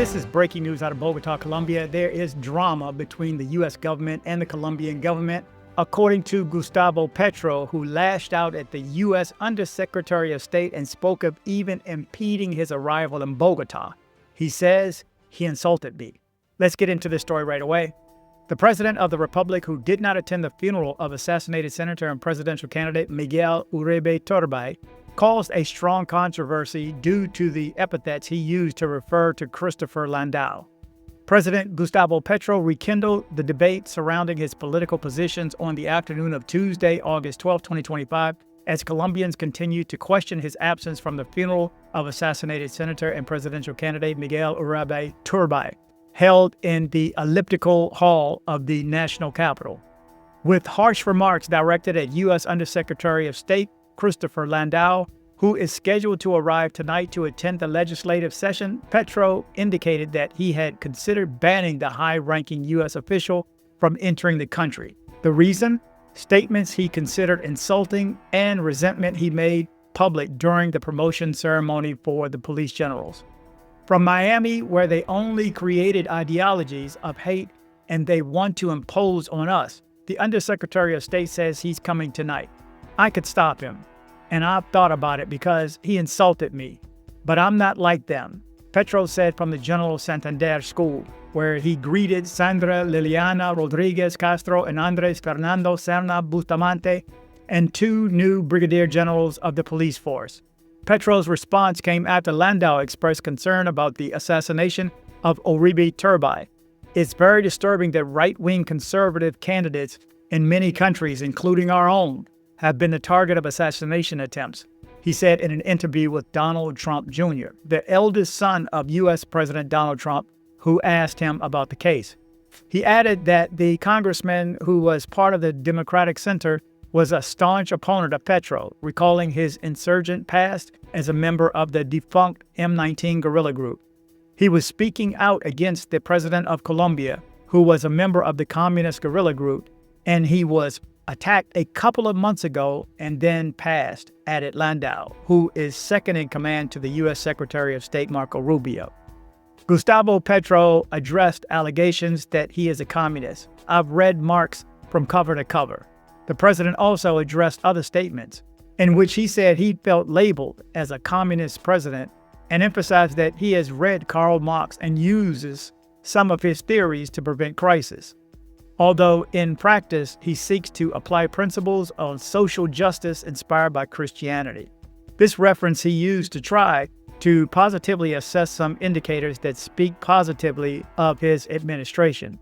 This is breaking news out of Bogota, Colombia. There is drama between the U.S. government and the Colombian government, according to Gustavo Petro, who lashed out at the U.S. Undersecretary of State and spoke of even impeding his arrival in Bogota. He says he insulted me. Let's get into this story right away. The president of the republic, who did not attend the funeral of assassinated senator and presidential candidate Miguel Uribe Turbay, caused a strong controversy due to the epithets he used to refer to Christopher Landau. President Gustavo Petro rekindled the debate surrounding his political positions on the afternoon of Tuesday, August 12, 2025, as Colombians continued to question his absence from the funeral of assassinated senator and presidential candidate Miguel Uribe Turbay, held in the elliptical hall of the national capital. With harsh remarks directed at U.S. Undersecretary of State Christopher Landau, who is scheduled to arrive tonight to attend the legislative session, Petro indicated that he had considered banning the high-ranking U.S. official from entering the country. The reason? Statements he considered insulting and resentment he made public during the promotion ceremony for the police generals. From Miami, where they only created ideologies of hate and they want to impose on us, the Undersecretary of State says he's coming tonight. I could stop him, and I've thought about it because he insulted me, but I'm not like them, Petro said from the General Santander School, where he greeted Sandra Liliana Rodriguez Castro and Andres Fernando Serna Bustamante and two new brigadier generals of the police force. Petro's response came after Landau expressed concern about the assassination of Uribe Turbay. It's very disturbing that right-wing conservative candidates in many countries, including our own, have been the target of assassination attempts, he said in an interview with Donald Trump Jr., the eldest son of U.S. President Donald Trump, who asked him about the case. He added that the congressman who was part of the Democratic Center was a staunch opponent of Petro, recalling his insurgent past as a member of the defunct M19 guerrilla group. He was speaking out against the president of Colombia, who was a member of the communist guerrilla group, and he was attacked a couple of months ago and then passed, added Landau, who is second in command to the U.S. Secretary of State Marco Rubio. Gustavo Petro addressed allegations that he is a communist. I've read Marx from cover to cover. The president also addressed other statements in which he said he felt labeled as a communist president and emphasized that he has read Karl Marx and uses some of his theories to prevent crisis. Although in practice, he seeks to apply principles on social justice inspired by Christianity. This reference he used to try to positively assess some indicators that speak positively of his administration.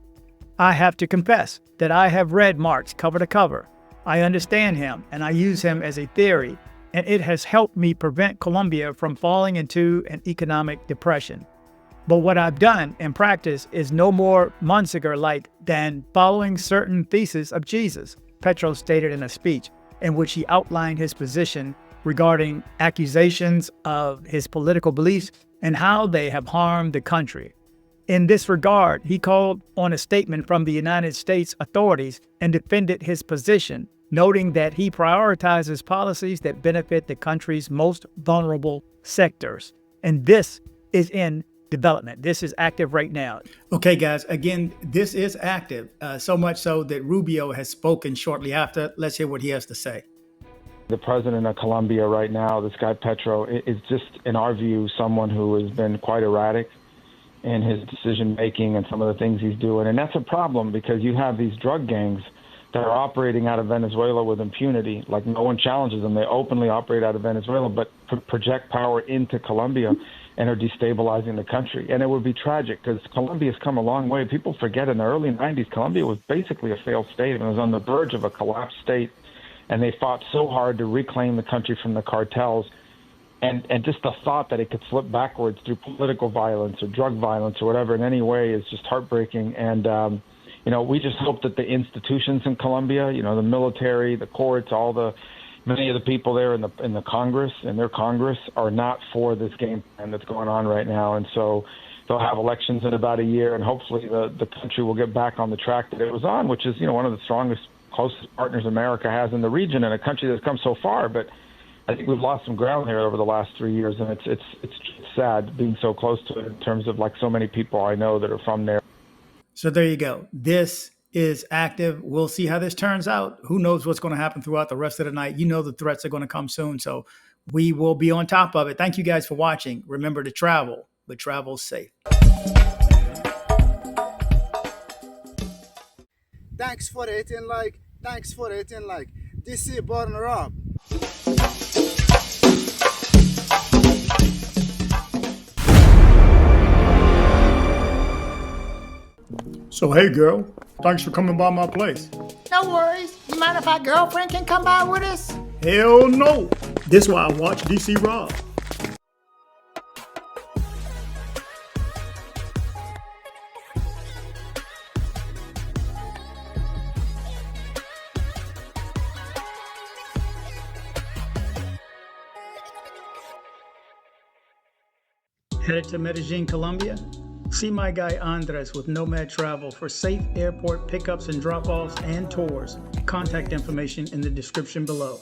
I have to confess that I have read Marx cover to cover. I understand him and I use him as a theory, and it has helped me prevent Colombia from falling into an economic depression. But what I've done in practice is no more Munziger-like than following certain theses of Jesus, Petro stated in a speech in which he outlined his position regarding accusations of his political beliefs and how they have harmed the country. In this regard, he called on a statement from the United States authorities and defended his position, noting that he prioritizes policies that benefit the country's most vulnerable sectors. And this is in development. This is active right now. Okay, guys, again, this is active, so much so that Rubio has spoken shortly after. Let's hear what he has to say. The president of Colombia right now, this guy Petro, is just, in our view, someone who has been quite erratic in his decision-making and some of the things he's doing. And that's a problem because you have these drug gangs that are operating out of Venezuela with impunity. Like, no one challenges them. They openly operate out of Venezuela, but project power into Colombia and are destabilizing the country. And it would be tragic because Colombia's come a long way. People forget in the early 90s, Colombia was basically a failed state. It was on the verge of a collapsed state. And they fought so hard to reclaim the country from the cartels. And just the thought that it could slip backwards through political violence or drug violence or whatever in any way is just heartbreaking. And, we just hope that the institutions in Colombia, the military, the courts, many of the people there in the Congress and their Congress are not for this game plan that's going on right now. And so they'll have elections in about a year, and hopefully the country will get back on the track that it was on, which is, one of the strongest, closest partners America has in the region, and a country that's come so far. But I think we've lost some ground here over the last 3 years, and it's sad being so close to it in terms of like so many people I know that are from there. So there you go. This is active. We'll see how this turns out. Who knows what's going to happen throughout the rest of the night. You know the threats are going to come soon, so we will be on top of it. Thank you guys for watching. Remember to travel, but travel safe. Thanks for hitting like. Thanks for hitting like. dcbornrob. So hey girl, thanks for coming by my place. No worries. You mind if our girlfriend can come by with us? Hell no. This is why I watch DC Rob. Headed to Medellin, Colombia? See my guy Andres with Nomad Travel for safe airport pickups and drop-offs and tours. Contact information in the description below.